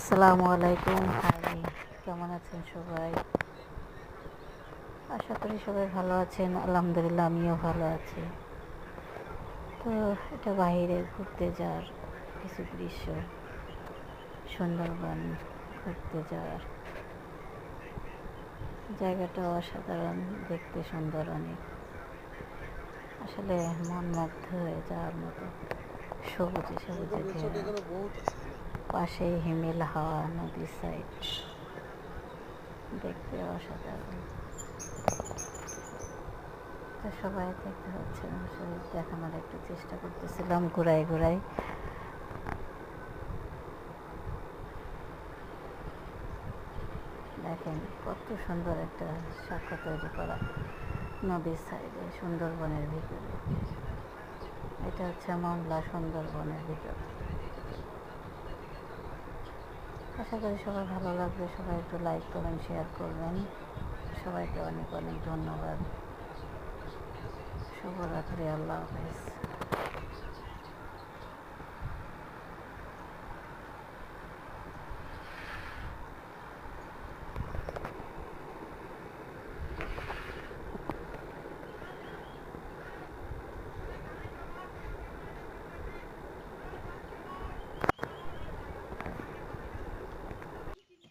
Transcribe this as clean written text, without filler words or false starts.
আসসালামু আলাইকুম। হাই, কেমন আছেন সবাই? আশা করি সবাই ভালো আছেন। আলহামদুলিল্লাহ, আমিও ভালো আছি। তো এটা বাইরে ঘুরতে যাওয়ার কিছু দৃশ্য, সুন্দরবন ঘুরতে যাওয়ার জায়গাটা অসাধারণ, দেখতে সুন্দর অনেক, আসলে মন মুগ্ধ হয়ে যাওয়ার মতো। সবুজে সবুজে ঘেরা, পাশেই হিমেল হাওয়া, নদীর সাইড, দেখতে অসাধারণ। তো সবাই দেখতে পাচ্ছে না, আসলে দেখানোর একটু চেষ্টা করতেছিলাম ঘুরাই ঘুরাই। দেখেন কত সুন্দর একটা শাখা তৈরি করা নদীর সাইডে, সুন্দরবনের ভিতরে। এটা হচ্ছে মংলা সুন্দরবনের ভিতরে। আশা করি সবার ভালো লাগবে। সবাই একটু লাইক করবেন, শেয়ার করবেন। সবাইকে অনেক অনেক ধন্যবাদ। শুভরাত্রি, আল্লাহ হাফেজ।